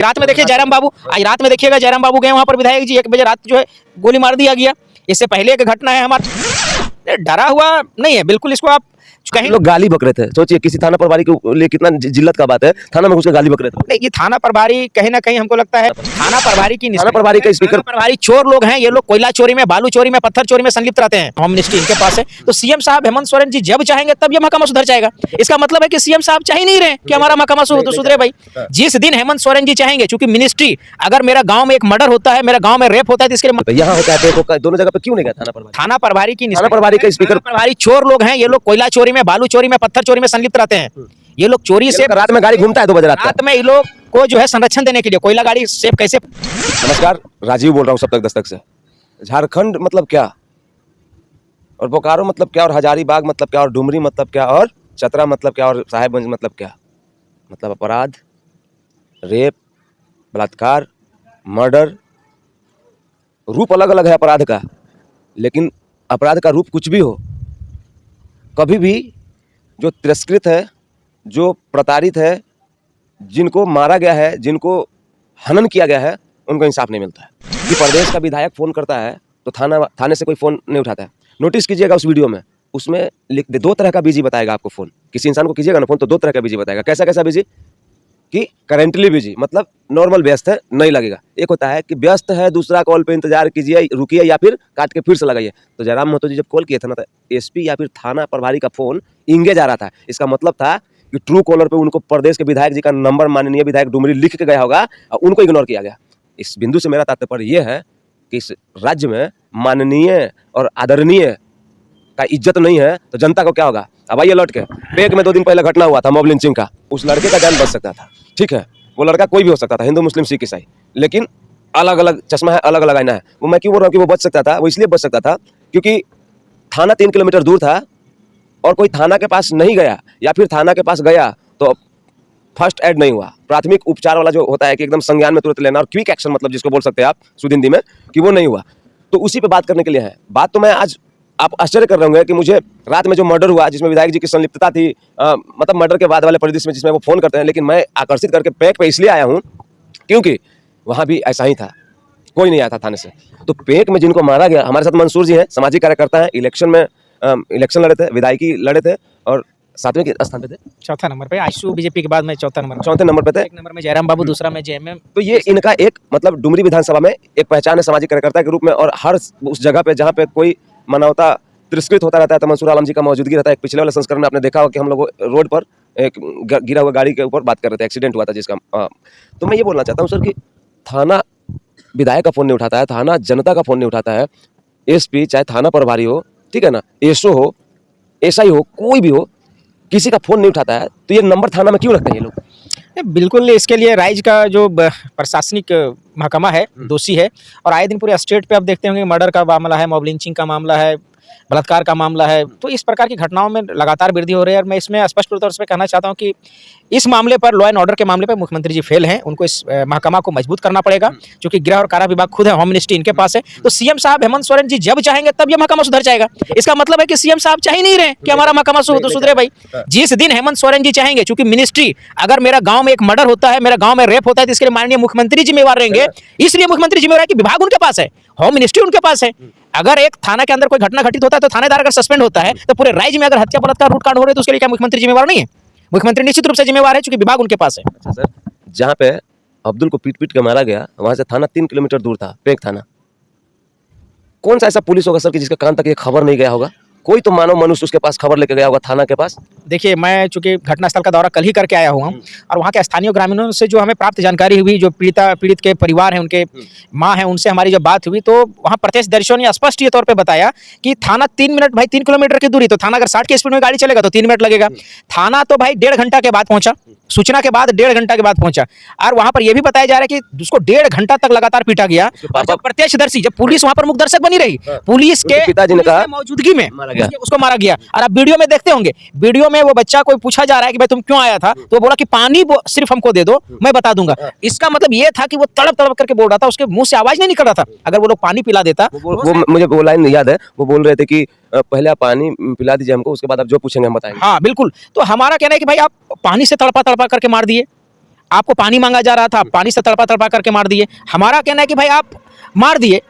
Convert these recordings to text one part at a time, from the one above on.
रात में देखिए जयराम बाबू, आज रात में देखिएगा जयराम बाबू गए वहां पर, विधायक जी 1 बजे रात जो है गोली मार दिया गया। इससे पहले एक घटना है हमारा, डरा हुआ नहीं है बिल्कुल। इसको आप कहीं लोग गाली बक रहे थे, सोचिए किसी थाना प्रभारी के लिए कितना जिल्लत का बात है, थाना में घुसकर गाली बक रहे थे। ये थाना प्रभारी कहीं ना कहीं हमको लगता है थाना प्रभारी की थाना प्रभारी का स्पीकर प्रभारी चोर लोग हैं। ये लोग कोयला चोरी में, बालू चोरी में, पत्थर चोरी में संलिप्त रहते हैं। होम मिनिस्ट्री इनके पास है, तो सीएम साहब हेमंत सोरेन जी जब चाहेंगे तब ये महकमा सुधर जाएगा। इसका मतलब है कि सीएम साहब चाह ही नहीं रहे कि हमारा महकमा सुधरे। भाई जिस दिन हेमंत सोरेन जी चाहेंगे, चूंकि मिनिस्ट्री, अगर मेरा गांव में एक मर्डर होता है, मेरा गांव में रेप होता है, तो इसके लिए यहाँ होता है, दोनों जगह पे क्यों नहीं गया थाना प्रभारी की थाना प्रभारी का स्पीकर प्रभारी चोर लोग हैं। ये लोग कोयला चोरी में, बालू चोरी में, पत्थर चोरी में संलिप्त रहते हैं। ये लोग चोरी से रात में गाड़ी घूमता है 2 बजे रात में, ये लोग को जो है संरक्षण देने के लिए कोयला गाड़ी सेफ कैसे। नमस्कार, राजीव बोल रहा हूँ सब तक दस्तक से। झारखंड मतलब क्या, और बोकारो मतलब क्या, और हजारीबाग मतलब क्या, और डुमरी मतलब क्या, और चतरा मतलब क्या, और साहेबगंज मतलब क्या। मतलब अपराध, रेप, बलात्कार, मर्डर, रूप अलग अलग है अपराध का, लेकिन अपराध का रूप कुछ भी हो, कभी भी जो तिरस्कृत है, जो प्रताड़ित है, जिनको मारा गया है, जिनको हनन किया गया है, उनको इंसाफ नहीं मिलता है। कि प्रदेश का विधायक फ़ोन करता है तो थाने से कोई फ़ोन नहीं उठाता है। नोटिस कीजिएगा उस वीडियो में, उसमें लिख दे 2 तरह का बिजी बताएगा आपको। फ़ोन किसी इंसान को कीजिएगा ना फ़ोन, तो 2 तरह का बिजी बताएगा। कैसा कैसा बिजी? कि करेंटली बिजी मतलब नॉर्मल व्यस्त है, नहीं लगेगा। एक होता है कि व्यस्त है, दूसरा कॉल पे इंतजार कीजिए, रुकिए, या फिर काट के फिर से लगाइए। तो जयराम महतो जी जब कॉल किए थे ना, तो एसपी या फिर थाना प्रभारी का फ़ोन इंगेज आ रहा था। इसका मतलब था कि ट्रू कॉलर पे उनको प्रदेश के विधायक जी का नंबर माननीय विधायक डुमरी लिख के गया होगा, और उनको इग्नोर किया गया। इस बिंदु से मेरा तात्पर्य यह है कि इस राज्य में माननीय और आदरणीय का इज्जत नहीं है तो जनता को क्या होगा। अब आइए लौट के, पेक में 2 दिन पहले घटना हुआ था मॉब लिंचिंग का। उस लड़के का जान बच सकता था, ठीक है, वो लड़का कोई भी हो सकता था, हिंदू मुस्लिम सिख ईसाई, लेकिन अलग अलग चश्मा है, अलग अलग आईना है। वो मैं क्यों बोल रहा हूँ कि वो बच सकता था? वो इसलिए बच सकता था क्योंकि थाना 3 किलोमीटर दूर था, और कोई थाना के पास नहीं गया, या फिर थाना के पास गया तो फर्स्ट एड नहीं हुआ, प्राथमिक उपचार वाला जो होता है कि एकदम संज्ञान में तुरंत लेना, और क्विक एक्शन मतलब जिसको बोल सकते हैं आप शुद्ध हिंदी में, कि वो नहीं हुआ। तो उसी पे बात करने के लिए है। बात तो मैं आज, आप आश्चर्य कर रहे होंगे कि मुझे रात में जो मर्डर हुआ, जिसमें विधायक जी की संलिप्तता थी, मतलब मर्डर के बाद वाले परिदृश्य में जिसमें वो फ़ोन करते हैं, लेकिन मैं आकर्षित करके पैक पे इसलिए आया हूँ क्योंकि वहाँ भी ऐसा ही था, कोई नहीं आया था थाने से। तो पेक में जिनको मारा गया, हमारे साथ मंसूर जी हैं, सामाजिक कार्यकर्ता हैं, इलेक्शन में इलेक्शन लड़े थे, विधायकी लड़े थे, और 7वें के स्थान पे थे, 4था नंबर पे। आशु बीजेपी के बाद में 4था नंबर, 4थे नंबर पे थे। 1 नंबर में जयराम बाबू, दूसरा में जेएमएम। तो ये इनका एक मतलब डुमरी विधानसभा में एक पहचान है सामाजिक कार्यकर्ता के रूप में, और हर उस जगह पे जहाँ पे कोई मानवता तिरस्कृत होता रहता है तो मंसूर आलम जी का मौजूदगी रहता है। एक पिछले वाले संस्करण में आपने देखा होगा कि हम लोग रोड पर एक गिरा हुआ गाड़ी के ऊपर बात कर रहे थे, एक्सीडेंट हुआ था जिसका। तो मैं ये बोलना चाहता हूँ सर कि थाना विधायक का फ़ोन नहीं उठाता है, थाना जनता का फ़ोन नहीं उठाता है, एसपी चाहे थाना प्रभारी हो, ठीक है ना, एसओ हो, एसआई हो, कोई भी हो, किसी का फ़ोन नहीं उठाता है, तो ये नंबर थाना में क्यों रखते हैं ये लोग? बिल्कुल, इसके लिए राज्य का जो प्रशासनिक महकमा है दोषी है। और आए दिन पूरे स्टेट पे आप देखते होंगे मर्डर का मामला है, मॉब लिंचिंग का मामला है, बलात्कार का मामला है। तो इस प्रकार की घटनाओं में लगातार वृद्धि हो रही है। और मैं इसमें स्पष्ट तौर से कहना चाहता हूं कि इस मामले पर, लॉ एंड ऑर्डर के मामले पर मुख्यमंत्री जी फेल हैं। उनको इस महकमा को मजबूत करना पड़ेगा, क्योंकि गृह और कारा विभाग खुद है, होम मिनिस्ट्री इनके पास है। तो सीएम साहब हेमंत सोरेन जी जब चाहेंगे तब ये महकमा सुधर जाएगा। इसका मतलब है कि सीएम साहब चाह ही नहीं रहे कि हमारा महकमा सुधरे। भाई जिस दिन हेमंत सोरेन जी चाहेंगे, चूंकि मिनिस्ट्री, अगर मेरा गांव में एक मर्डर होता है, मेरा गांव में रेप होता है, तो इसके लिए माननीय मुख्यमंत्री जिम्मेवार रहेंगे। इसलिए मुख्यमंत्री जिम्मेवार है कि विभाग उनके पास है, होम मिनिस्ट्री उनके पास है। अगर एक थाना के अंदर कोई घटना घटित होता है तो थानेदार अगर सस्पेंड होता है, तो पूरे राज्य में अगर हत्या बलात्कार लूटकांड हो रहे हैं तो उसके लिए क्या मुख्यमंत्री जिम्मेवार नहीं है? मुख्यमंत्री निश्चित रूप से जिम्मेवार है, क्योंकि विभाग उनके पास है। अच्छा सर, जहाँ पे अब्दुल को पीट पीट के मारा गया, वहाँ से थाना 3 किलोमीटर दूर था, पेक थाना। कौन सा ऐसा पुलिस होगा सर कि जिसका कान तक ये खबर नहीं गया होगा? कोई तो मानव मनुष्य उसके पास खबर लेके गया होगा थाना के पास। देखिए, मैं चूंकि घटनास्थल का दौरा कल ही करके आया हुआ हूँ, और वहाँ के स्थानीय ग्रामीणों से जो हमें प्राप्त जानकारी हुई, जो पीड़ित के परिवार है, उनके माँ है, उनसे हमारी जब बात हुई, तो वहाँ प्रत्यक्षदर्शियों ने स्पष्ट तौर पे बताया कि थाना 3 मिनट, भाई 3 किलोमीटर की दूरी, तो थाना अगर 60 की स्पीड में गाड़ी चलेगा तो 3 मिनट लगेगा। थाना तो भाई 1.5 घंटा के बाद पहुंचा, सूचना के बाद 1.5 घंटा के बाद पहुंचा। और वहाँ पर यह भी बताया जा रहा है कि उसको 1.5 घंटा तक लगातार पीटा गया। और जब प्रत्यक्षदर्शी, जब पुलिस वहाँ पर मुखदर्शक बनी रही, पुलिस के पिताजी ने कहा मौजूदगी में उसको मारा गया। और आप वीडियो में देखते होंगे, वीडियो में वो बच्चा कोई पूछा जा रहा है कि भाई तुम क्यों आया था, तो वो बोला कि पानी सिर्फ हमको दे दो, मैं बता दूंगा। इसका मतलब ये था कि वो तड़प तड़प करके बोल रहा था, उसके मुंह से आवाज नहीं निकल रहा था। अगर वो लोग पानी पिला देता, वो मुझे वो लाइन याद है, वो बोल रहे थे कि पहले आप पानी पिला दीजिए हमको, उसके बाद आप जो पूछेंगे हम बताएंगे। हाँ बिल्कुल। तो हमारा कहना है कि भाई आप पानी से तड़पा तड़पा करके मार दिए। आपको पानी मांगा जा रहा था, आप पानी से तड़पा तड़पा करके मार दिए। हमारा कहना है कि भाई आप मार दिए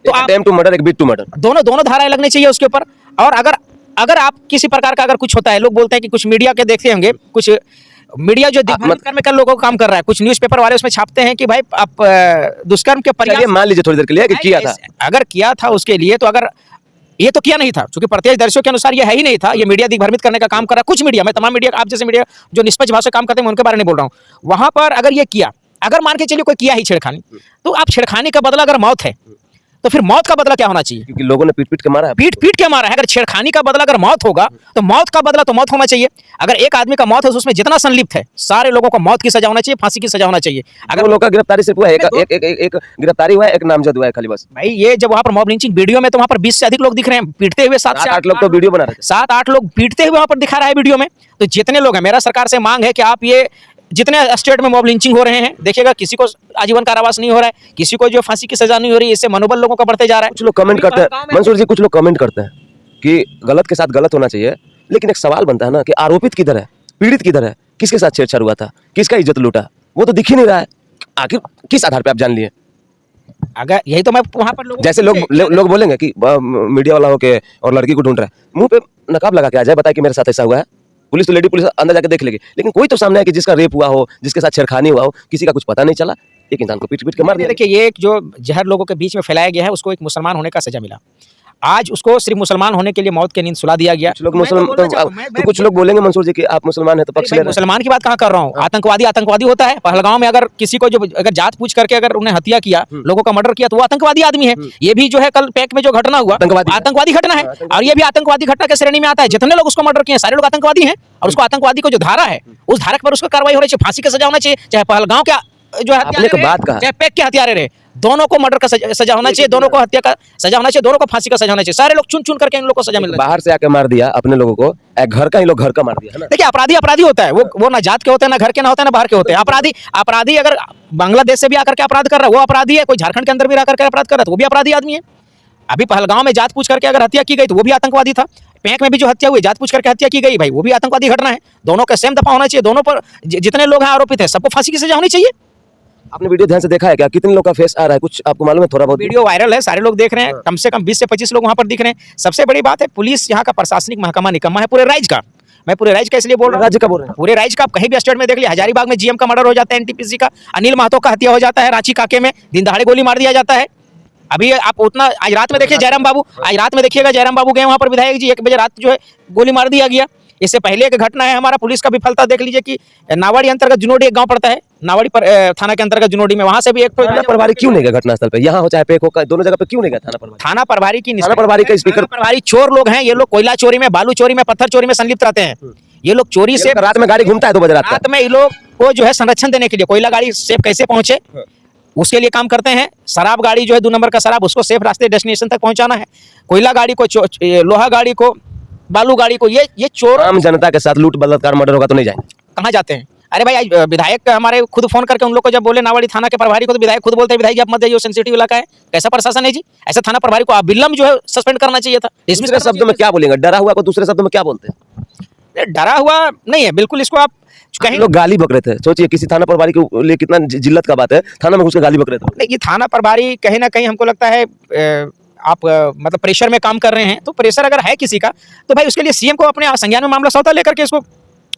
तो आप अटेम्प्ट टू मर्डर, एक बीट टू मर्डर। दोनों धाराएं लगनी चाहिए उसके ऊपर। और अगर अगर आप किसी प्रकार का अगर कुछ होता है, लोग बोलते हैं कि कुछ मीडिया के देखते होंगे, कुछ मीडिया जो दिग्भ्रमित करने का लोगों को काम कर रहा है, कुछ न्यूज़पेपर वाले उसमें छापते हैं कि भाई आप दुष्कर्म के चलिए प्रयास मान लीजिए थोड़ी देर के लिए कि किया था, अगर किया था उसके लिए, तो अगर ये तो किया नहीं था, क्योंकि प्रत्यक्षदर्शियों के अनुसार ये है ही नहीं था, ये मीडिया दिग्भ्रमित करने का काम कर रहा है। कुछ मीडिया, मैं तमाम मीडिया, आप जैसे मीडिया जो निष्पक्ष भाव से काम करते हैं मैं उनके बारे में बोल रहा हूँ। वहां पर अगर ये किया, अगर मान के चलिए कोई किया ही छेड़खानी, तो आप छेड़खानी का बदला अगर मौत है, तो फिर मौत का बदला क्या होना चाहिए? क्योंकि लोगों ने पीट पीट के मारा है। पीट पीट के मारा है। अगर छेड़खानी का बदला अगर मौत होगा, तो मौत का बदला तो मौत होना चाहिए। अगर एक आदमी का मौत है तो उसमें जितना संलिप्त है सारे लोगों को मौत की सजा होना चाहिए, फांसी की सजा होना चाहिए। अगर लोगों का गिरफ्तारी सिर्फ हुआ है, एक गिरफ्तारी हुआ है, एक नामजद हुआ है खाली बस। भाई ये जब वहां पर मॉब लिंचिंग वीडियो में, तो वहां पर 20 से अधिक लोग दिख रहे हैं पीटते हुए, 7 से 8 लोग तो वीडियो बना रहे थे। 7-8 लोग पीटते हुए वहां पर दिखा रहा है वीडियो में। तो जितने लोग हैं, मेरा सरकार से मांग है कि आप ये जितने स्टेट में मॉब लिंचिंग हो रहे हैं, देखिएगा किसी को आजीवन कारावास नहीं हो रहा है, किसी को जो फांसी की सजा नहीं हो रही, इससे मनोबल लोगों का बढ़ते जा रहा है। कुछ लोग कमेंट करते हैं, मंसूर जी, कुछ लोग कमेंट करते हैं कि गलत के साथ गलत होना चाहिए, लेकिन एक सवाल बनता है ना कि आरोपित किधर है, पीड़ित किधर है, किसके साथ छेड़छाड़ हुआ था, किसका इज्जत लूटा, वो तो दिख ही नहीं रहा है। आखिर किस आधार पे आप जान लिए? अगर यही तो मैं वहां पर जैसे लोग बोलेंगे कि मीडिया वाला होके और लड़की को ढूंढ रहा है, मुंह पे नकाब लगा के आ जाए, बताए कि मेरे साथ ऐसा हुआ है, पुलिस तो लेडी पुलिस अंदर जाके देख लेगी, लेकिन कोई तो सामने है कि जिसका रेप हुआ हो, जिसके साथ छेड़खानी हुआ हो, किसी का कुछ पता नहीं चला, एक इंसान को पीट पीट के मार दिया। देखिए, ये एक जो जहर लोगों के बीच में फैलाया गया है, उसको एक मुसलमान होने का सजा मिला। आज उसको सिर्फ मुसलमान होने के लिए मौत की नींद सुला दिया गया। कुछ लोग तो कुछ लोग बोलेंगे मंसूर जी कि आप मुसलमान हैं तो पक्ष ले रहे हैं। मुसलमान की बात कहाँ कर रहा हूँ, आतंकवादी होता है। पहलगांव में अगर किसी को जो अगर जात पूछ करके अगर उन्हें हत्या किया, लोगों का मर्डर किया, तो वो आतंकवादी आदमी है। ये भी जो है कल पैक में जो घटना हुआ, आतंकवादी घटना है, और ये भी आतंकवादी घटना के श्रेणी में आता है। जितने लोग उसको मर्डर किए सारे लोग आतंकवादी हैं, और उसको आतंकवादी को जो धारा है, उस धारा पर उसको कार्रवाई होनी चाहिए, फांसी की सजा होना चाहिए। चाहे पहलगांव का जो हत्यारे, चाहे पैक के हत्यारे रहे, दोनों को मर्डर का सजा होना चाहिए, दोनों को हत्या का सजा होना चाहिए, दोनों को फांसी का सजा होना चाहिए। सारे लोग चुन चुन करके इन लोगों को सजा मिल रही है। बाहर से आके मार दिया अपने लोगों को, घर का ही लोग घर का मार दिया है ना। देखिए, अपराधी होता है, वो ना जात के होते हैं, ना घर के, ना होते हैं, ना बाहर के होते हैं। अपराधी अगर बांग्लादेश से भी आकर के अपराध कर रहा है, वो अपराधी है। कोई झारखंड के अंदर भी आकर के अपराध कर रहा है, तो वो भी अपराधी आदमी है। अभी पहलगांव में जात पूछ करके अगर हत्या की गई, तो वो भी आतंकवादी था। पैक में भी जो हत्या हुई, जात पूछ करके हत्या की गई, भाई वो भी आतंकवादी घटना है। दोनों का सेम दफा होना चाहिए। दोनों पर जितने लोग हैं आरोपित है, सबको फांसी की सजा होनी चाहिए। आपने वीडियो ध्यान से देखा है क्या? कितने लोग का फेस आ रहा है, कुछ आपको मालूम है? थोड़ा बहुत वीडियो वायरल है, सारे लोग देख रहे हैं। कम से कम 20 से 25 लोग वहां पर दिख रहे हैं। सबसे बड़ी बात है, पुलिस यहाँ का प्रशासनिक महकमा निकम्मा है पूरे राज्य का। मैं पूरे राज्य का इसलिए बोल रहा हूँ, राज्य का बोल रहे हैं, पूरे राज्य का। आप कहीं भी स्टेट में देख लिया, हजारीबाग में जीएम का मर्डर हो जाता है, एनटीपीसी का अनिल महतो का हत्या हो जाता है, रांची काके में दिन दहाड़े गोली मार दिया जाता है। अभी आप उतना आज रात में देखिए, जयराम बाबू, आज रात में देखिएगा, जयराम बाबू गए वहां पर, विधायक जी 1 बजे रात जो है गोली मार दिया गया। इससे पहले एक घटना है, हमारा पुलिस का विफलता देख लीजिए कि नावाड़ी अंतर्गत जुनोडी एक गांव पड़ता है, नावाड़ी पर थाना के अंतर्गत जुनोडी में, वहां से भी एक थाना प्रभारी क्यों नहीं गया घटनास्थल पे? यहाँ हो चाहे पेक हो, दोनों जगह पे क्यों नहीं गया थाना प्रभारी की? थाना प्रभारी का स्पीकर, प्रभारी चोर लोग हैं ये लोग, कोयला चोरी में, बालू चोरी में, पत्थर चोरी में संलिप्त रहते हैं। ये लोग चोरी से रात में गाड़ी घूमता है 2 बजे रात में, ये लोग को जो है संरक्षण देने के लिए, कोयला गाड़ी सेफ कैसे पहुंचे उसके लिए काम करते हैं। शराब गाड़ी जो है 2 नंबर का शराब, उसको सेफ रास्ते डेस्टिनेशन तक पहुंचाना है। कोयला गाड़ी को, लोहा गाड़ी को, बालू गाड़ी को, ये चोर आम जनता के साथ लूट बलात्कार मर्डर होगा तो नहीं जाएंगे। कहाँ जाते हैं? अरे भाई, आज विधायक हमारे खुद फोन करके उन लोग को जब बोले नावाड़ी थाना के प्रभारी को, तो विधायक खुद बोलते हैं, विधायक जी आप मत जाइए, सेंसिटिव इलाका है। कैसा प्रशासन है जी? ऐसा थाना प्रभारी को अविलंब जो है सस्पेंड करना चाहिए था। दूसरे शब्दों में क्या बोलेंगे? डरा हुआ को दूसरे शब्दों में क्या बोलते हैं? डरा हुआ नहीं है बिल्कुल। इसको आप कहीं लोग गाली बक रहे थे, सोचिए किसी थाना प्रभारी के लिए कितना जिल्लत का बात है, थाना में घुस के गाली बक रहे थे। ये थाना प्रभारी कहीं ना कहीं हमको लगता है आप मतलब प्रेशर में काम कर रहे हैं। तो प्रेशर अगर है किसी का, तो भाई उसके लिए सीएम को अपने संज्ञान में मामला सौदा लेकर के इसको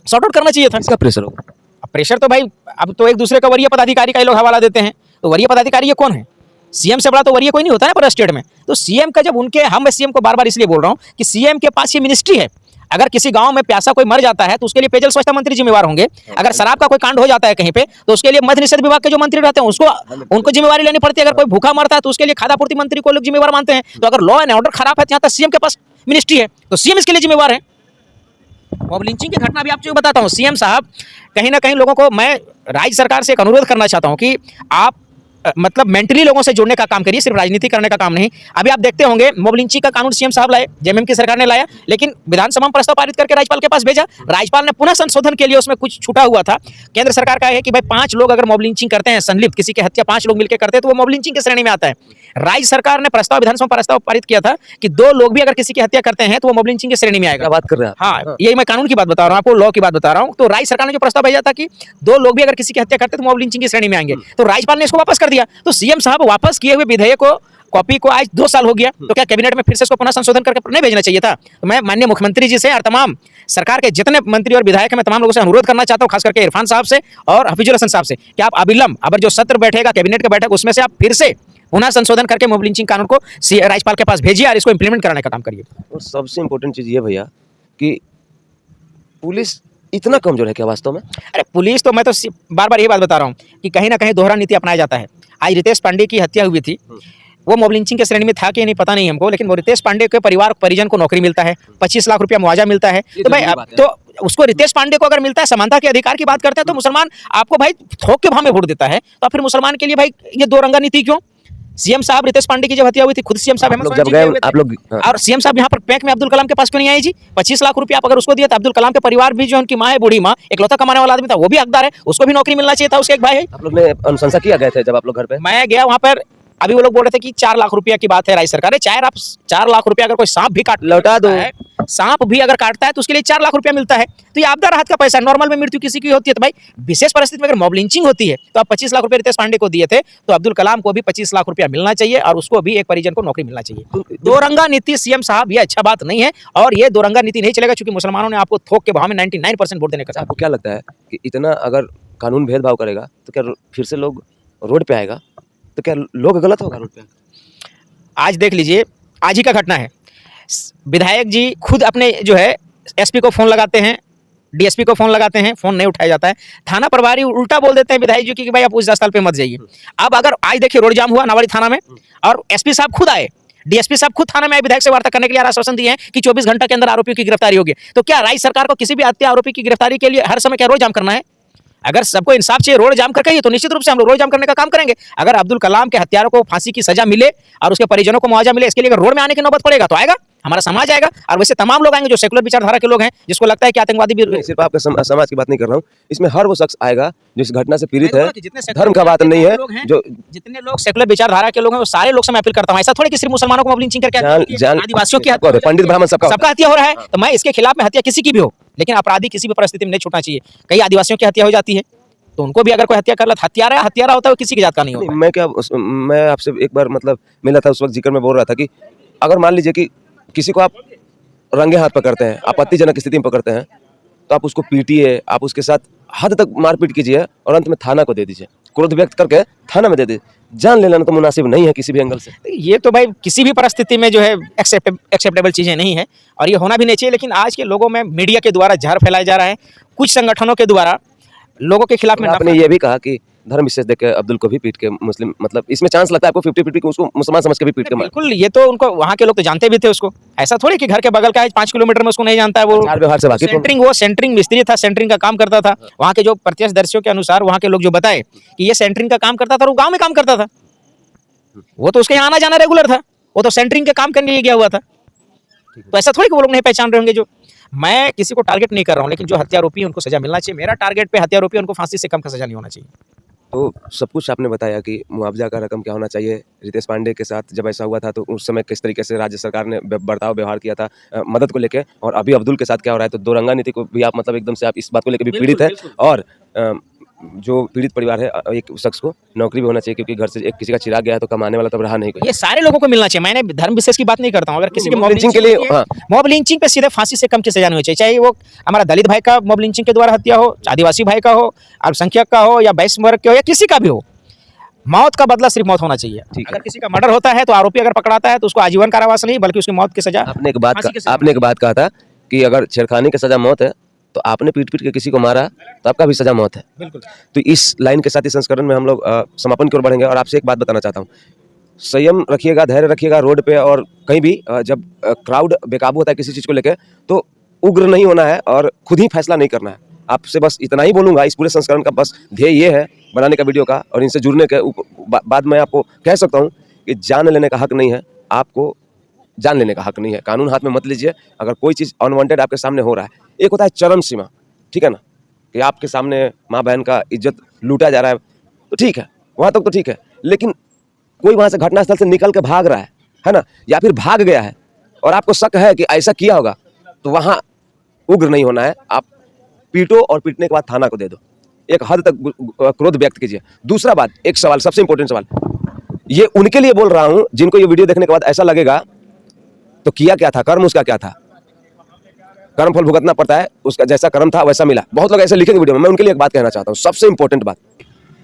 सॉर्ट आउट करना चाहिए था। इसका प्रेशर होगा? प्रेशर तो भाई अब तो एक दूसरे का वरीय पदाधिकारी का ही लोग हवाला देते हैं। तो वरीय पदाधिकारी ये कौन है? सीएम से बड़ा तो वरीय कोई नहीं होता है पर स्टेट में। तो सीएम का जब उनके, हम सीएम को बार बार इसलिए बोल रहा हूँ कि सीएम के पास ये मिनिस्ट्री है। अगर किसी गांव में प्यासा कोई मर जाता है तो उसके लिए पेयजल स्वच्छता मंत्री जिम्मेवार होंगे। अगर शराब का कोई कांड हो जाता है कहीं पे, तो उसके लिए मद्य निषेध विभाग के जो मंत्री रहते हैं उनको जिम्मेवारी लेनी पड़ती है। अगर कोई भूखा मरता है तो उसके लिए खाद्यापूर्ति मंत्री को लोग जिम्मेवार मानते हैं। तो अगर लॉ एंड ऑर्डर खराब है, यहाँ तक सीएम के पास मिनिस्ट्री है, तो सीएम इसके लिए जिम्मेवार है। मॉब लिंचिंग की घटना भी आपको बताता हूँ। सीएम साहब, कहीं ना कहीं लोगों को, मैं राज्य सरकार से एक अनुरोध करना चाहता हूँ कि आप मतलब मेंटली लोगों से जुड़ने का काम करिए, सिर्फ राजनीति करने का काम नहीं। अभी आप देखते होंगे मॉब लिंचिंग का कानून सीएम साहब लाए, जेएमएम की सरकार ने लाया, लेकिन विधानसभा में प्रस्ताव पारित करके राज्यपाल के पास भेजा। राज्यपाल ने पुनः संशोधन के लिए उसमें कुछ छूटा हुआ था। केंद्र सरकार का है कि भाई 5 लोग अगर मॉब लिंचिंग करते हैं, संलिप्त किसी की हत्या 5 लोग मिलकर करते हैं, तो वो मॉब लिंचिंग की श्रेणी में आता है। राज्य सरकार ने विधानसभा में प्रस्ताव पारित किया था कि 2 लोग भी अगर किसी की हत्या करते हैं तो वो मॉब लिंचिंग की श्रेणी में आएगा। क्या बात कर रहे हैं आप? हाँ, यही मैं कानून की बात बता रहा हूँ आपको, लॉ की बात बता रहा हूँ। तो राज्य सरकार ने जो प्रस्ताव भेजा था कि 2 लोग भी अगर किसी की हत्या करते तो मॉब लिंचिंग की श्रेणी में आएंगे, तो राज्यपाल ने इसको वापस कर दिया। तो सीएम साहब वापस किए हुए विधेयक को कॉपी को आज 2 साल हो गया, तो क्या कैबिनेट में फिर से इसको पुनः संशोधन करके नहीं भेजना चाहिए था? तो मैं माननीय मुख्यमंत्री जी से और तमाम सरकार के जितने मंत्री और विधायक हैं, मैं तमाम लोगों से अनुरोध करना चाहता हूं, खास करके इरफान साहब से और हफीजुल हसन साहब से, कि आप अविलंब अगर जो सत्र बैठेगा कैबिनेट का बैठक, उसमें से आप फिर से पुनः संशोधन करके मॉब लिंचिंग कानून को राज्यपाल के पास भेजिए और इसको इंप्लीमेंट कराने का काम करिए। और सबसे इम्पोर्टेंट चीज़ ये भैया कि पुलिस इतना कमजोर है क्या वास्तव में? अरे पुलिस तो मैं तो बार बार ये बात बता रहा हूँ कि कहीं ना कहीं दोहरा नीति अपनाया जाता है। आज रितेश पांडे की हत्या हुई थी, वो मॉब लिंचिंग की श्रेणी में था कि नहीं पता नहीं हमको, लेकिन वो रितेश पांडे के परिवार परिजन को नौकरी मिलता है, 25 लाख रुपया मुआवजा मिलता है। तो भाई तो उसको रितेश पांडे को अगर मिलता है, समानता के अधिकार की बात करते हैं, तो मुसलमान आपको भाई थोक के भाव में वोट देता है, तो फिर मुसलमान के लिए भाई ये 2 रंगा नीति क्यों? सीएम साहब रितेश पांडे की जब हत्या हुई थी, खुद सीएम साहब जब गए आप लोग, और सीएम साहब यहाँ पर बैंक में अब्दुल कलाम के पास क्यों नहीं आए जी? 25 लाख रुपया आप अगर उसको दिया, तो अब्दुल कलाम के परिवार भी जो उनकी माँ है, बूढ़ी माँ, इकलौता कमाने वाला आदमी था, वो भी हकदार है, उसको भी नौकरी मिलना चाहिए था, उसके एक भाई है। आप लोग ने अनुशंसा किया गए थे जब आप लोग घर पे? मैं गया वहाँ पर, अभी वो लोग बोल रहे थे कि 4 लाख रुपया की बात है, राज्य सरकार है 4 लाख रुपया अगर कोई सांप भी काट लौटा दो, सांप भी अगर काटता है तो उसके लिए 4 लाख रुपया मिलता है। तो ये आपदा राहत का पैसा, नॉर्मल में मृत्यु किसी की होती है तो भाई विशेष परिस्थिति में अगर मॉब लिंचिंग होती है, तो आप 25 लाख रुपया रितेश पांडे को दिए थे, तो अब्दुल कलाम को भी 25 लाख रुपया मिलना चाहिए और उसको भी एक परिजन को नौकरी मिलना चाहिए। 2 रंगा नीति सीएम साहब, ये अच्छा बात नहीं है, और ये 2 रंगा नीति नहीं चलेगा, क्योंकि मुसलमानों ने आपको थोक के भाव में 99% वोट देने का। आपको क्या लगता है कि इतना अगर कानून भेदभाव करेगा तो क्या फिर से लोग रोड पे आएगा? तो क्या लोग गलत होगा रोड पे? आज देख लीजिए, आज ही का घटना है, विधायक जी खुद अपने जो है एसपी को फ़ोन लगाते हैं, डीएसपी को फ़ोन लगाते हैं, फ़ोन नहीं उठाया जाता है, थाना प्रभारी उल्टा बोल देते हैं विधायक जी की कि भाई आप उस स्थल पे मत जाइए। अब अगर आज देखिए रोड जाम हुआ नावाड़ी थाना में, और एसपी साहब खुद आए, डीएसपी साहब खुद थाना में आए, विधायक से वार्ता करने के लिए आश्वासन दिए हैं कि 24 घंटे के अंदर आरोपियों की गिरफ्तारी होगी। तो क्या राज्य सरकार को किसी भी हत्या आरोपी की गिरफ्तारी के लिए हर समय क्या रोड जाम करना है? अगर सबको इंसाफ चाहिए रोड जाम करके ही, तो निश्चित रूप से हम लोग रोड जाम करने का काम करेंगे। अगर अब्दुल कलाम के हत्यारों को फांसी की सजा मिले और उसके परिजनों को मुआवजा मिले, इसके लिए अगर रोड में आने की नौबत पड़ेगा तो आएगा, हमारा समाज आएगा, और वैसे तमाम लोग आएंगे जो सेकुलर विचारधारा के लोग हैं, जिसको लगता है कि आतंकवादी भी। सिर्फ आपके समाज की बात नहीं कर रहा हूँ, इसमें हर वो शख्स आएगा जो इस घटना से पीड़ित है। जितने धर्म का बात नहीं है, जो जितने लोग सेकुलर विचारधारा के लोग हैं, वो सारे लोग से मैं अपील करता हूँ, ऐसा थोड़ी कि सिर्फ मुसलमानों को मॉब लिंचिंग करके आदिवासियों की हत्या, पंडित ब्राह्मण सबका हत्या हो रहा है, तो मैं इसके खिलाफ में, हत्या किसी की भी हो, लेकिन अपराधी किसी भी परिस्थिति में नहीं छूटना चाहिए। कई आदिवासियों की हत्या हो जाती है, तो उनको भी अगर कोई हत्या कर ला, हत्यारा होता है, वो किसी की जात का नहीं होता। मैं आपसे एक बार मतलब मिला था, उस वक्त जिक्र में बोल रहा था कि अगर मान लीजिए कि किसी को आप रंगे हाथ पकड़ते हैं, आपत्तिजनक स्थिति में पकड़ते हैं, तो आप उसको पीटिए, आप उसके साथ हद तक मारपीट कीजिए और अंत में थाना को दे दीजिए, क्रोध व्यक्त करके थाना में दे दीजिए। जान ले लेना तो मुनासिब नहीं है किसी भी एंगल से। ये तो भाई किसी भी परिस्थिति में जो है एक्सेप्टेबल चीज़ें नहीं है, और ये होना भी नहीं चाहिए। लेकिन आज के लोगों में मीडिया के द्वारा जहर फैलाया जा रहा है, कुछ संगठनों के द्वारा लोगों के खिलाफ में। आपने ये भी कहा कि धर्म विशेष देख के अब्दुल को भी पीट के मुस्लिम, मतलब इसमें चांस लगता है आपको 50-50 कि उसको मुसलमान समझ के भी पीट के मार? बिल्कुल, ये तो उनको वहाँ के लोग तो जानते भी थे उसको, ऐसा थोड़ी कि घर के बगल का है 5 किलोमीटर में उसको नहीं जानता है। वो व्यवहार से वाकिफ, वो सेंटरिंग मिस्त्री था, सेंटरिंग का काम करता था। वहाँ के जो प्रत्यक्षदर्शियों के अनुसार वहाँ के लोग जो बताए कि ये सेंटरिंग का काम करता था, वो गाँव में काम करता था, वो तो उसके यहाँ आना जाना रेगुलर था, वो तो सेंटरिंग के काम करने के लिए गया हुआ था। तो ऐसा थोड़ी कि वो लोग नहीं पहचान रहे होंगे। जो मैं किसी को टारगेट नहीं कर रहा हूँ, लेकिन जो हत्यारोपी उनको सजा मिलना चाहिए। मेरा टारगेट पे हत्यारोपी, उनको फांसी से कम का सजा नहीं होना चाहिए। तो सब कुछ आपने बताया कि मुआवजा का रकम क्या होना चाहिए। रितेश पांडे के साथ जब ऐसा हुआ था तो उस समय किस तरीके से राज्य सरकार ने व्यवहार किया था मदद को लेके, और अभी अब्दुल के साथ क्या हो रहा है। तो 2 रंगा नीति को भी आप मतलब एकदम से आप इस बात को लेकर भी पीड़ित है, और जो पीड़ित परिवार है, एक शख्स को नौकरी भी होना चाहिए, क्योंकि घर से एक किसी का चिराग गया है तो कमाने वाला तो रहा नहीं कोई। ये सारे लोगों को मिलना चाहिए। मैंने धर्म विशेष की बात नहीं करता हूँ। अगर किसी के मॉब लिंचिंग के लिए, मॉब लिंचिंग पे सीधे फांसी से कम की सजा नहीं होनी चाहिए, चाहे वो हमारा दलित भाई का मॉब लिंचिंग के द्वारा हत्या हो, आदिवासी भाई का हो, अल्पसंख्यक का हो, या वैश्य वर्ग के हो, या किसी का भी हो, मौत का बदला सिर्फ मौत होना चाहिए। अगर किसी का मर्डर होता है तो आरोपी अगर पकड़ाता है तो उसको आजीवन कारावास नहीं, बल्कि उसकी मौत की सजा। आपने एक बात कहा था कि अगर छेड़खानी की सजा मौत है, तो आपने पीट के किसी को मारा तो आपका भी सजा मौत है। बिल्कुल। तो इस लाइन के साथ इस संस्करण में हम लोग समापन की ओर बढ़ेंगे, और आपसे एक बात बताना चाहता हूँ। संयम रखिएगा, धैर्य रखिएगा रोड पे, और कहीं भी जब क्राउड बेकाबू होता है किसी चीज़ को लेकर, तो उग्र नहीं होना है और खुद ही फैसला नहीं करना है। आपसे बस इतना ही बोलूँगा। इस पूरे संस्करण का बस ध्येय ये है बनाने का वीडियो का, और इनसे जुड़ने के बाद मैं आपको कह सकता हूँ कि जान लेने का हक नहीं है, आपको जान लेने का हक नहीं है। कानून हाथ में मत लीजिए। अगर कोई चीज़ अनवांटेड आपके सामने हो रहा है, एक होता है चरम सीमा, ठीक है ना, कि आपके सामने माँ बहन का इज्जत लूटा जा रहा है, तो ठीक है, वहाँ तक तो ठीक है। लेकिन कोई वहाँ से घटनास्थल से निकल के भाग रहा है ना, या फिर भाग गया है और आपको शक है कि ऐसा किया होगा, तो वहाँ उग्र नहीं होना है। आप पीटो और पीटने के बाद थाना को दे दो। एक हद तक क्रोध व्यक्त कीजिए। दूसरा बात, एक सवाल, सबसे इंपॉर्टेंट सवाल, ये उनके लिए बोल रहा हूँ जिनको ये वीडियो देखने के बाद ऐसा लगेगा तो किया क्या था, कर्म उसका क्या था, कर्म फल भुगतना पड़ता है, उसका जैसा कर्म था वैसा मिला। बहुत लोग ऐसे लिखेंगे वीडियो में। मैं उनके लिए एक बात कहना चाहता हूँ, सबसे इंपॉर्टेंट बात,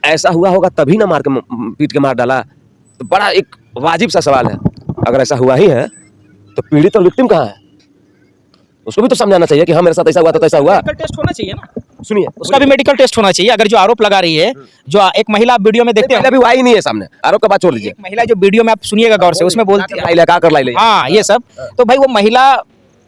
ऐसा हुआ होगा तभी ना मार के पीट के मार डाला। तो बड़ा एक वाजिब सा सवाल है, अगर ऐसा हुआ ही है तो पीड़ित और विक्टिम कहाँ है, उसको भी तो समझाना चाहिए कि हाँ मेरे साथ ऐसा हुआ तो ऐसा हुआ। मेडिकल टेस्ट होना चाहिए ना, सुनिए, उसका भी मेडिकल टेस्ट होना चाहिए। अगर जो आरोप लगा रही है, जो एक महिला आप वीडियो में देखते हैं, अभी वो आई नहीं है सामने, आरोप का बात छोड़ दीजिए। एक महिला जो वीडियो में आप सुनिएगा गौर से, उसमें बोलती है लाई हाँ ये सब, तो भाई वो महिला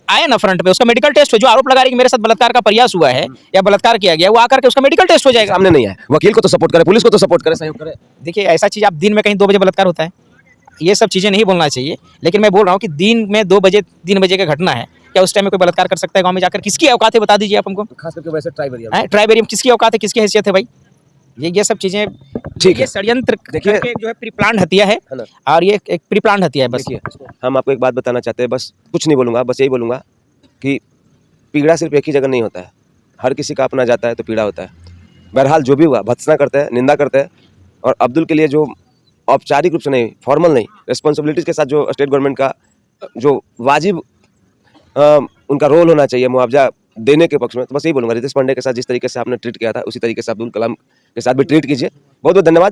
आए ना फ्रंट पे, उसका मेडिकल टेस्ट हो। जो आरोप लगा रही है कि मेरे साथ बलात्कार का प्रयास हुआ है या बलात्कार किया गया, वो आकर के उसका मेडिकल टेस्ट हो जाएगा। सामने नहीं है, वकील को तो सपोर्ट करे, पुलिस को तो सपोर्ट करे, सहयोग करे। देखिए ऐसा चीज, आप दिन में कहीं 2 बजे बलात्कार होता है, ये सब चीजें नहीं बोलना चाहिए। लेकिन मैं बोल रहा हूँ कि दिन में 2 बजे 3 बजे का घटना है, क्या उस टाइम में कोई बलात्कार कर सकता है गांव में जाकर? किसकी औकात है बता दीजिए आप हमको। खास करके वैसे ट्राइबल ट्राइब एरिया में किसकी औकात है, किसकी हैसियत है भाई? ये सब चीजें ठीक ये है। षड्यंत्र देखिए, करके जो है प्री प्लान हत्या है, ना, और ये एक प्री प्लान हत्या है बस। देखिए हम आपको एक बात बताना चाहते हैं, बस कुछ नहीं बोलूँगा, बस यही बोलूँगा कि पीड़ा सिर्फ एक ही जगह नहीं होता है, हर किसी का अपना जाता है तो पीड़ा होता है। बहरहाल जो भी हुआ, भत्सना करते हैं, निंदा करते हैं, और अब्दुल के लिए जो औपचारिक रूप से नहीं, फॉर्मल नहीं, रिस्पॉन्सिबिलिटीज़ के साथ जो स्टेट गवर्नमेंट का जो वाजिब उनका रोल होना चाहिए मुआवजा देने के पक्ष में, तो बस यही बोलूँगा, रितेश पांडे के साथ जिस तरीके से आपने ट्रीट किया था उसी तरीके से अब्दुल कलाम के साथ भी ट्रीट कीजिए। बहुत बहुत धन्यवाद।